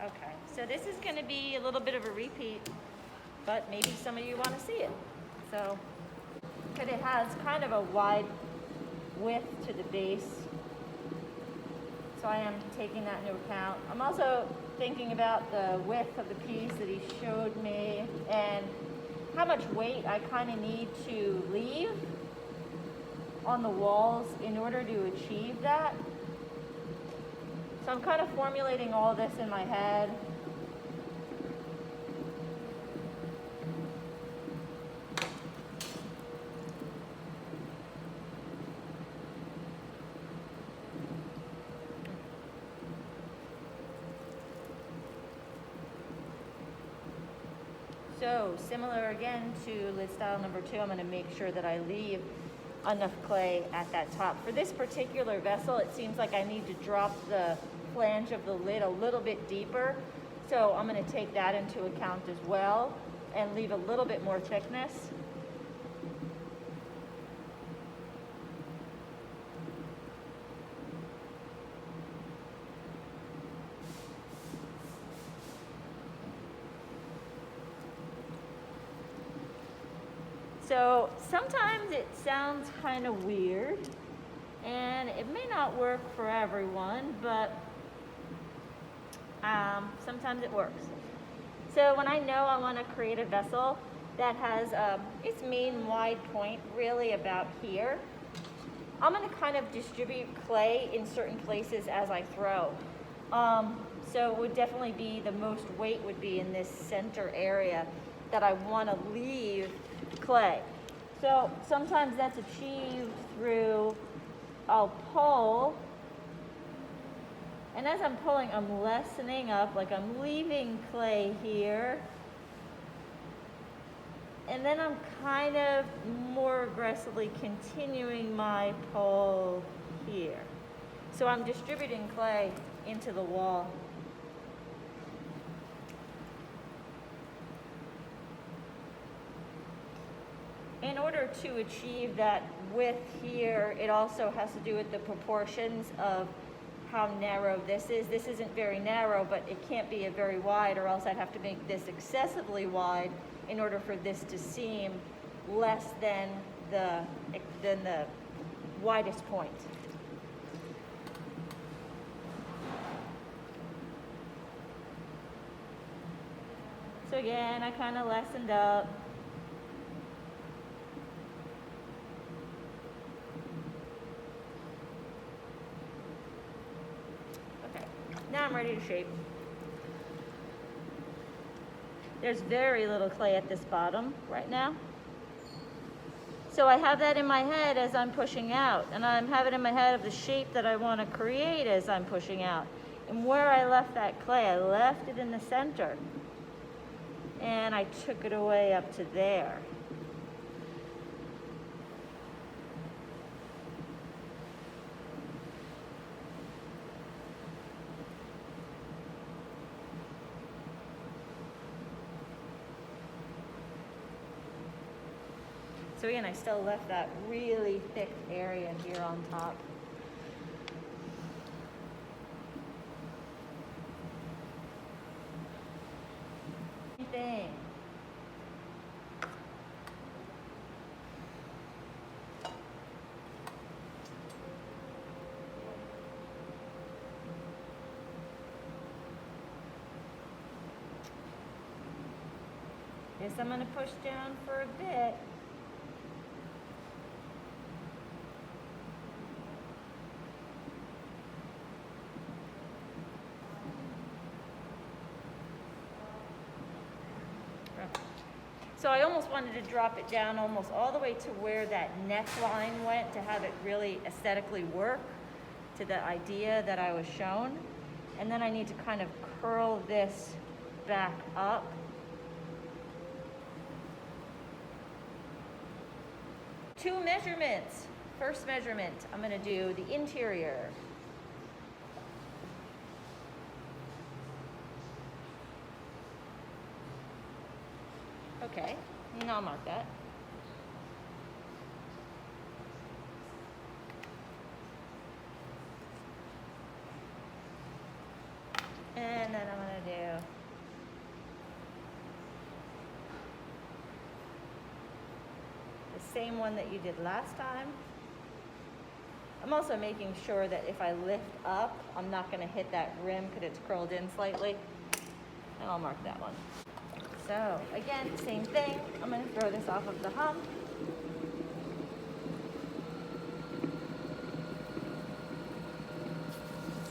Okay, so this is going to be a little bit of a repeat, but maybe some of you want to see it. So, but it has kind of a wide width to the base, so I am taking that into account. I'm also thinking about the width of the piece that he showed me and how much weight I kind of need to leave on the walls in order to achieve that. So I'm kind of formulating all this in my head. So similar again to lid style number 2, I'm going to make sure that I leave enough clay at that top. For this particular vessel, it seems like I need to drop the flange of the lid a little bit deeper. So I'm going to take that into account as well and leave a little bit more thickness. So sometimes it sounds kind of weird and it may not work for everyone, but sometimes it works. So when I know I want to create a vessel that has its main wide point really about here, I'm going to kind of distribute clay in certain places as I throw. So it would definitely be, the most weight would be in this center area that I want to leave clay. So sometimes that's achieved through, I'll pull, and as I'm pulling, I'm lessening up, like I'm leaving clay here, and then I'm kind of more aggressively continuing my pull here. So I'm distributing clay into the wall. In order to achieve that width here, it also has to do with the proportions of how narrow this is. This isn't very narrow, but it can't be a very wide, or else I'd have to make this excessively wide in order for this to seem less than the widest point. So again, I kind of lessened up. Now I'm ready to shape. There's very little clay at this bottom right now. So I have that in my head as I'm pushing out, and I'm having in my head of the shape that I want to create as I'm pushing out. And where I left that clay, I left it in the center. And I took it away up to there. So again, I still left that really thick area here on top. Thing. Guess I'm going to push down for a bit. So I almost wanted to drop it down almost all the way to where that neckline went to have it really aesthetically work to the idea that I was shown. And then I need to kind of curl this back up. Two measurements. First measurement, I'm going to do the interior. Okay, and I'll mark that. And then I'm going to do same one that you did last time. I'm also making sure that if I lift up, I'm not going to hit that rim because it's curled in slightly. And I'll mark that one. So again, same thing. I'm going to throw this off of the hump.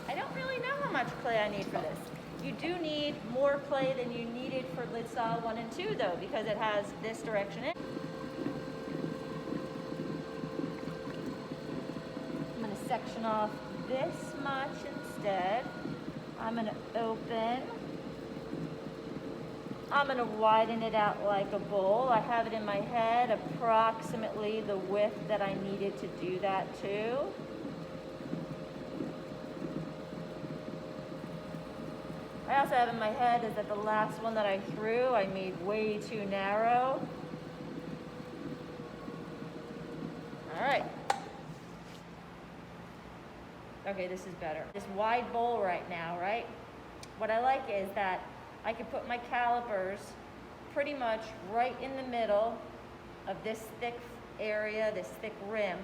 I don't really know how much clay I need for this. You do need more clay than you needed for lid style 1 and 2 though, because it has this direction in. I'm going to section off this much instead. I'm going to open. I'm going to widen it out like a bowl. I have it in my head approximately the width that I needed to do that to. I also have in my head is that the last one that I threw, I made way too narrow. All right. Okay, this is better. This wide bowl right now, right? What I like is that I can put my calipers pretty much right in the middle of this thick area, this thick rim.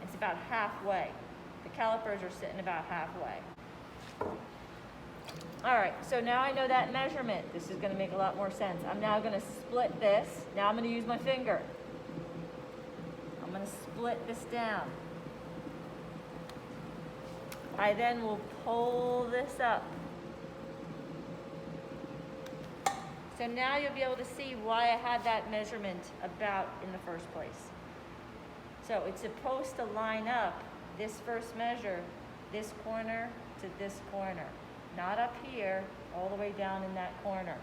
It's about halfway. The calipers are sitting about halfway. All right, so now I know that measurement. This is gonna make a lot more sense. I'm now gonna split this. Now I'm gonna use my finger. I'm gonna split this down. I then will pull this up. So now you'll be able to see why I had that measurement about in the first place. So it's supposed to line up this first measure, this corner to this corner. Not up here, all the way down in that corner.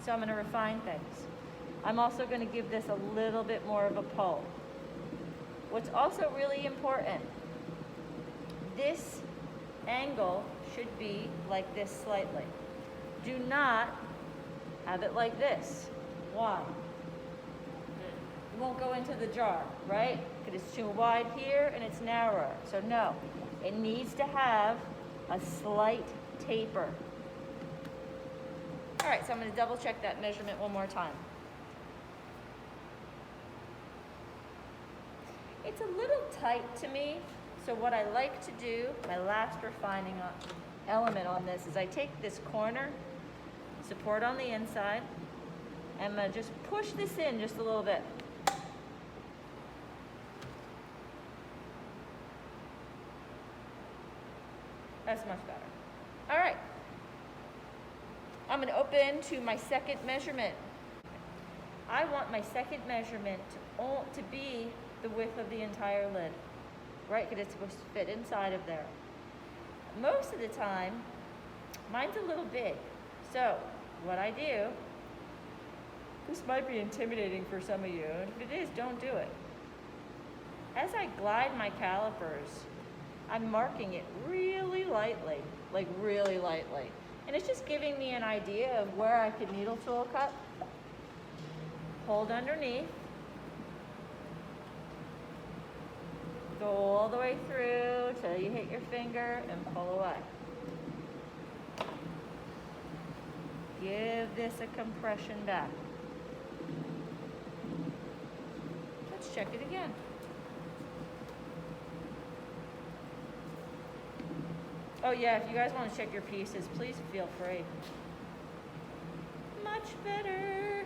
So I'm going to refine things. I'm also going to give this a little bit more of a pull. What's also really important, this angle should be like this slightly. Do not have it like this. Why? It won't go into the jar, right? Because it's too wide here and it's narrower. So no, it needs to have a slight taper. All right, so I'm going to double check that measurement one more time. It's a little tight to me, so what I like to do, my last refining element on this is I take this corner, support on the inside, and I'm going to just push this in just a little bit. That's much better. All right. I'm going to open to my second measurement. I want my second measurement to be the width of the entire lid, right? Because it's supposed to fit inside of there. Most of the time, mine's a little big. So what I do, this might be intimidating for some of you. If it is, don't do it. As I glide my calipers, I'm marking it really lightly, like really lightly. And it's just giving me an idea of where I could needle tool cut. Hold underneath. Go all the way through till you hit your finger and pull away. Give this a compression back. Let's check it again. Oh yeah, if you guys want to check your pieces, please feel free. Much better.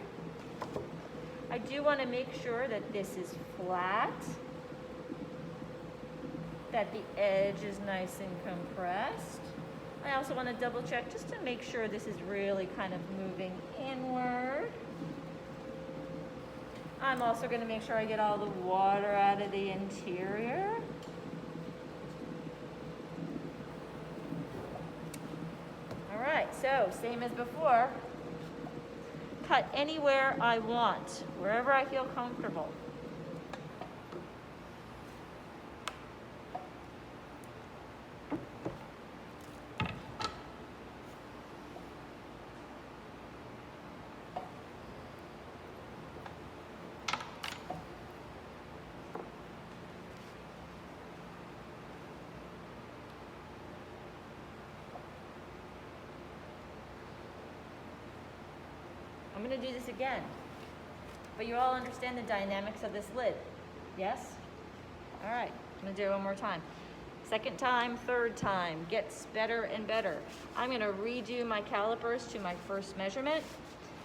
I do want to make sure that this is flat, that the edge is nice and compressed. I also want to double check just to make sure this is really kind of moving inward. I'm also going to make sure I get all the water out of the interior. All right, so same as before. Cut anywhere I want, wherever I feel comfortable. I'm going to do this again. but you all understand the dynamics of this lid. Yes? All right, I'm gonna do it one more time. Second time, third time, gets better and better. I'm gonna redo my calipers to my first measurement.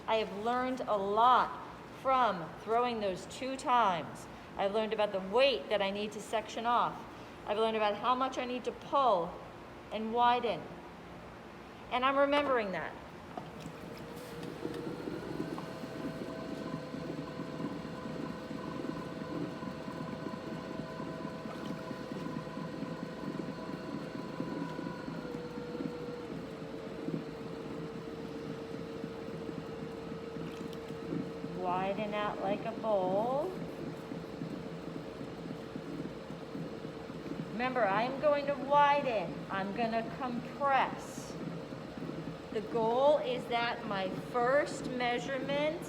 I have learned a lot from throwing those 2 times. I've learned about the weight that I need to section off. I've learned about how much I need to pull and widen. And I'm remembering that. Widen out like a bowl. Remember, I'm going to widen. I'm going to compress. The goal is that my first measurement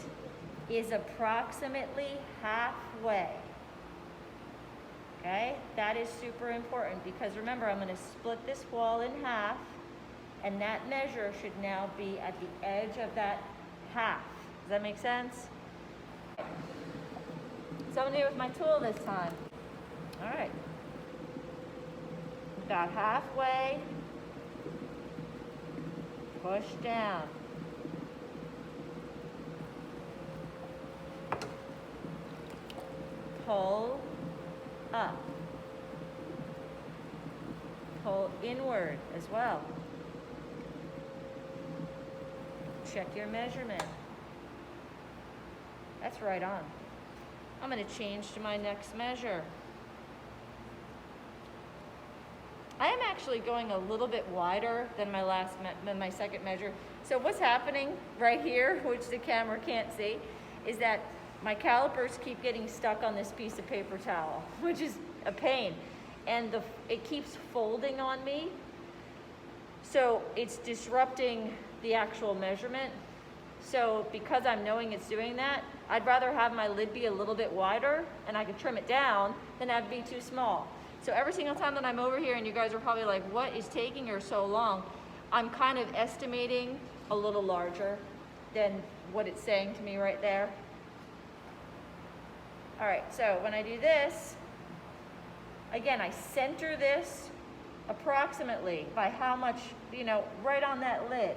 is approximately halfway. Okay? That is super important because remember, I'm going to split this wall in half, and that measure should now be at the edge of that half. Does that make sense? So I'm going to do it with my tool this time. All right. About halfway. Push down. Pull up. Pull inward as well. Check your measurement. That's right on. I'm going to change to my next measure. I am actually going a little bit wider than my second measure. So what's happening right here, which the camera can't see, is that my calipers keep getting stuck on this piece of paper towel, which is a pain. And it keeps folding on me. So it's disrupting the actual measurement. So because I'm knowing it's doing that, I'd rather have my lid be a little bit wider and I could trim it down than have it be too small. So every single time that I'm over here and you guys are probably like, what is taking her so long? I'm kind of estimating a little larger than what it's saying to me right there. All right, so when I do this, again, I center this approximately by how much, right on that lid.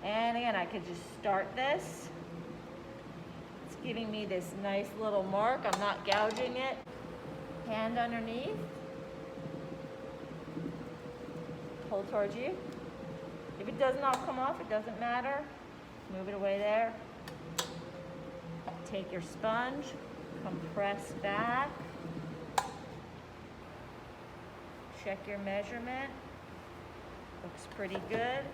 And again, I could just start this. It's giving me this nice little mark. I'm not gouging it. Hand underneath. Pull towards you. If it doesn't all come off, it doesn't matter. Move it away there. Take your sponge, compress back. Check your measurement. Looks pretty good.